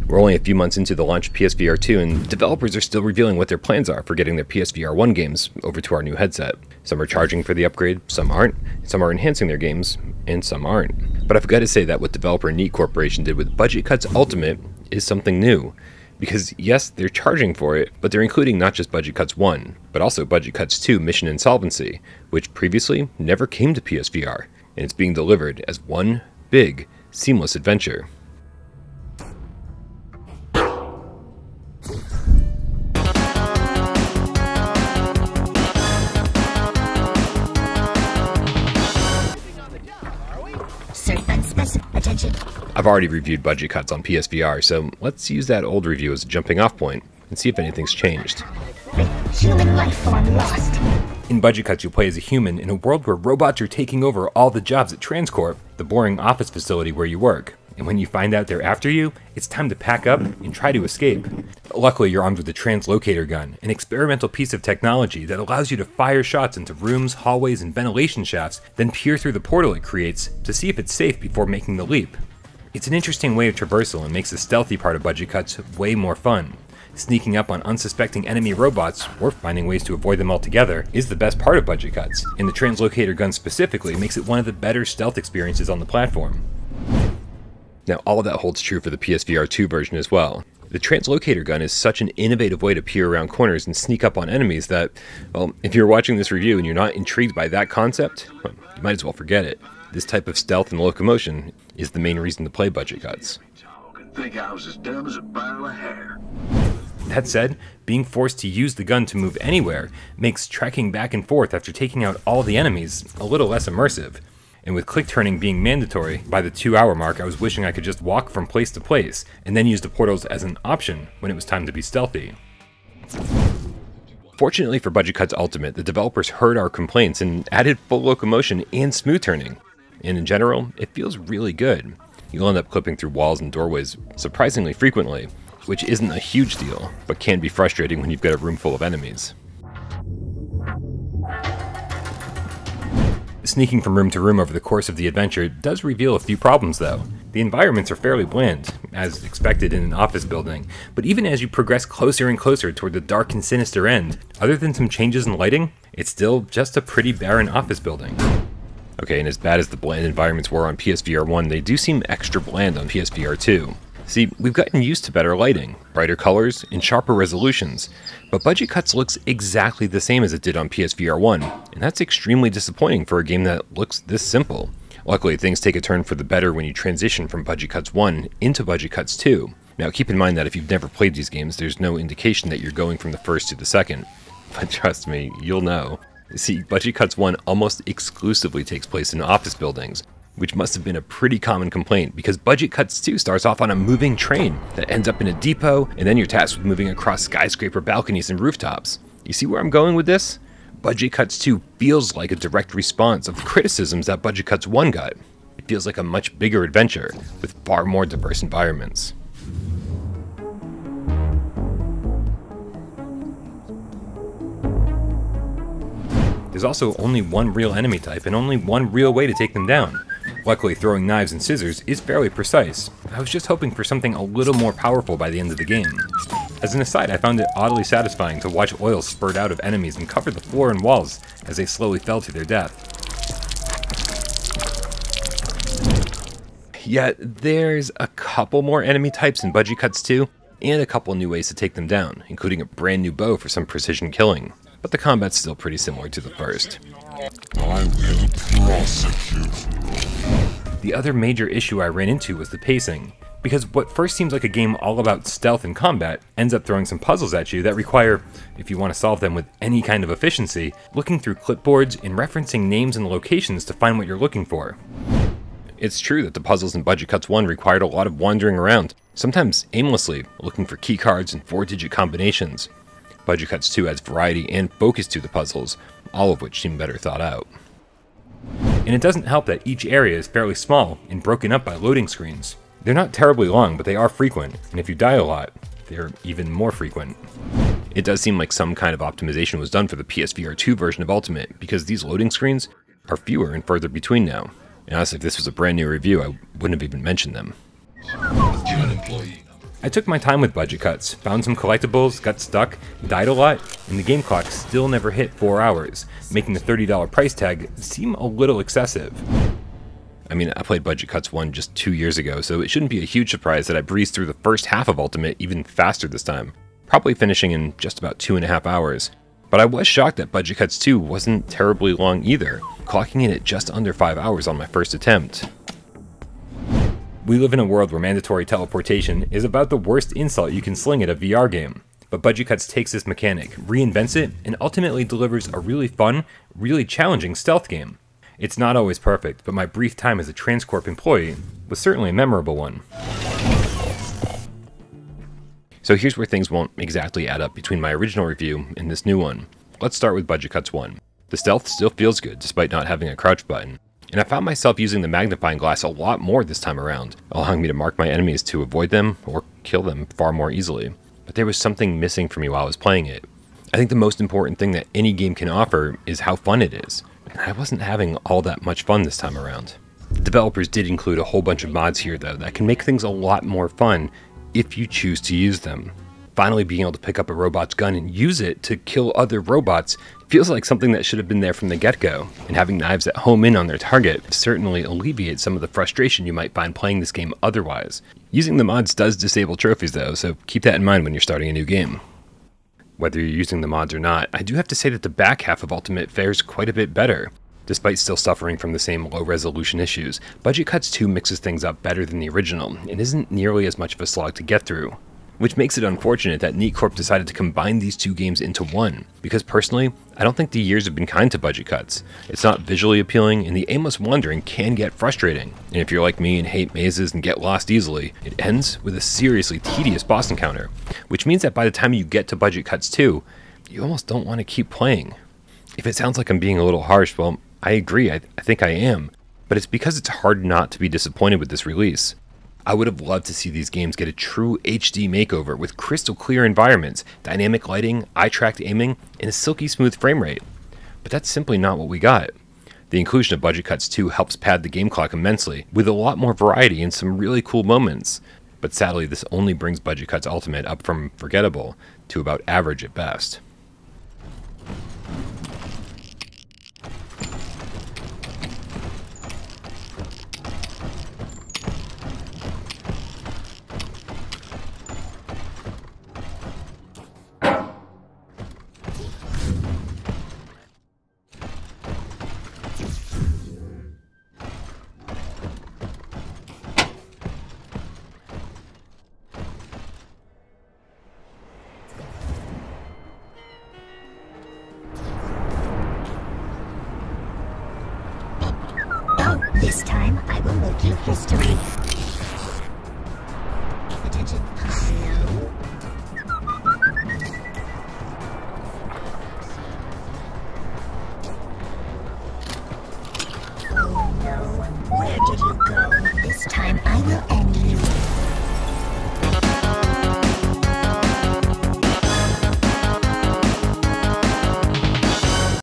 We're only a few months into the launch of PSVR2, and developers are still revealing what their plans are for getting their PSVR1 games over to our new headset. Some are charging for the upgrade, some aren't, some are enhancing their games, and some aren't. But I've got to say that what developer Neat Corporation did with Budget Cuts Ultimate is something new. Because yes, they're charging for it, but they're including not just Budget Cuts 1, but also Budget Cuts 2 Mission Insolvency, which previously never came to PSVR, and it's being delivered as one big, seamless adventure. I've already reviewed Budget Cuts on PSVR, so let's use that old review as a jumping off point and see if anything's changed. Human life form lost. In Budget Cuts, you'll play as a human in a world where robots are taking over all the jobs at Transcorp, the boring office facility where you work. And when you find out they're after you, it's time to pack up and try to escape. Luckily, you're armed with a translocator gun, an experimental piece of technology that allows you to fire shots into rooms, hallways, and ventilation shafts, then peer through the portal it creates to see if it's safe before making the leap. It's an interesting way of traversal and makes the stealthy part of Budget Cuts way more fun. Sneaking up on unsuspecting enemy robots, or finding ways to avoid them altogether, is the best part of Budget Cuts, and the translocator gun specifically makes it one of the better stealth experiences on the platform. Now, all of that holds true for the PSVR2 version as well. The translocator gun is such an innovative way to peer around corners and sneak up on enemies that, well, if you're watching this review and you're not intrigued by that concept, well, you might as well forget it. This type of stealth and locomotion is the main reason to play Budget Cuts. That said, being forced to use the gun to move anywhere makes trekking back and forth after taking out all the enemies a little less immersive. And with click turning being mandatory, by the 2-hour mark I was wishing I could just walk from place to place, and then use the portals as an option when it was time to be stealthy. Fortunately for Budget Cuts Ultimate, the developers heard our complaints and added full locomotion and smooth turning. And in general, it feels really good. You'll end up clipping through walls and doorways surprisingly frequently, which isn't a huge deal, but can be frustrating when you've got a room full of enemies. Sneaking from room to room over the course of the adventure does reveal a few problems though. The environments are fairly bland, as expected in an office building, but even as you progress closer and closer toward the dark and sinister end, other than some changes in lighting, it's still just a pretty barren office building. Okay, and as bad as the bland environments were on PSVR1, they do seem extra bland on PSVR2. See, we've gotten used to better lighting, brighter colors, and sharper resolutions, but Budget Cuts looks exactly the same as it did on PSVR1, and that's extremely disappointing for a game that looks this simple. Luckily, things take a turn for the better when you transition from Budget Cuts 1 into Budget Cuts 2. Now, keep in mind that if you've never played these games, there's no indication that you're going from the first to the second, but trust me, you'll know. See, Budget Cuts 1 almost exclusively takes place in office buildings, which must have been a pretty common complaint because Budget Cuts 2 starts off on a moving train that ends up in a depot, and then you're tasked with moving across skyscraper balconies and rooftops. You see where I'm going with this? Budget Cuts 2 feels like a direct response of the criticisms that Budget Cuts 1 got. It feels like a much bigger adventure with far more diverse environments. There's also only one real enemy type and only one real way to take them down. Luckily, throwing knives and scissors is fairly precise. I was just hoping for something a little more powerful by the end of the game. As an aside, I found it oddly satisfying to watch oil spurt out of enemies and cover the floor and walls as they slowly fell to their death. Yet, there's a couple more enemy types in Budget Cuts 2, and a couple new ways to take them down, including a brand new bow for some precision killing. But the combat's still pretty similar to the first. The other major issue I ran into was the pacing, because what first seems like a game all about stealth and combat ends up throwing some puzzles at you that require, if you want to solve them with any kind of efficiency, looking through clipboards and referencing names and locations to find what you're looking for. It's true that the puzzles in Budget Cuts 1 required a lot of wandering around, sometimes aimlessly, looking for keycards and 4-digit combinations. Budget Cuts 2 adds variety and focus to the puzzles, all of which seem better thought out. And it doesn't help that each area is fairly small and broken up by loading screens. They're not terribly long, but they are frequent, and if you die a lot, they're even more frequent. It does seem like some kind of optimization was done for the PSVR2 version of Ultimate, because these loading screens are fewer and further between now. And honestly, if this was a brand new review, I wouldn't have even mentioned them. I took my time with budget cuts, found some collectibles, got stuck, died a lot, and the game clock still never hit 4 hours, making the $30 price tag seem a little excessive. I mean, I played Budget Cuts 1 just 2 years ago, so it shouldn't be a huge surprise that I breezed through the first half of Ultimate even faster this time, probably finishing in just about 2.5 hours. But I was shocked that Budget Cuts 2 wasn't terribly long either, clocking in at just under 5 hours on my first attempt. We live in a world where mandatory teleportation is about the worst insult you can sling at a VR game. But Budget Cuts takes this mechanic, reinvents it, and ultimately delivers a really fun, really challenging stealth game. It's not always perfect, but my brief time as a Transcorp employee was certainly a memorable one. So here's where things won't exactly add up between my original review and this new one. Let's start with Budget Cuts 1. The stealth still feels good despite not having a crouch button. And I found myself using the magnifying glass a lot more this time around, allowing me to mark my enemies to avoid them or kill them far more easily. But there was something missing for me while I was playing it. I think the most important thing that any game can offer is how fun it is. And I wasn't having all that much fun this time around. The developers did include a whole bunch of mods here though that can make things a lot more fun if you choose to use them. Finally being able to pick up a robot's gun and use it to kill other robots feels like something that should have been there from the get-go, and having knives that home in on their target certainly alleviates some of the frustration you might find playing this game otherwise. Using the mods does disable trophies though, so keep that in mind when you're starting a new game. Whether you're using the mods or not, I do have to say that the back half of Ultimate fares quite a bit better. Despite still suffering from the same low-resolution issues, Budget Cuts 2 mixes things up better than the original, and isn't nearly as much of a slog to get through. Which makes it unfortunate that Neat Corp decided to combine these two games into one, because personally, I don't think the years have been kind to Budget Cuts. It's not visually appealing, and the aimless wandering can get frustrating. And if you're like me and hate mazes and get lost easily, it ends with a seriously tedious boss encounter, which means that by the time you get to Budget Cuts 2, you almost don't want to keep playing. If it sounds like I'm being a little harsh, well, I agree, I think I am, but it's because it's hard not to be disappointed with this release. I would have loved to see these games get a true HD makeover with crystal clear environments, dynamic lighting, eye-tracked aiming, and a silky smooth frame rate. But that's simply not what we got. The inclusion of Budget Cuts 2 helps pad the game clock immensely, with a lot more variety and some really cool moments. But sadly, this only brings Budget Cuts Ultimate up from forgettable to about average at best. This time, I will make you history.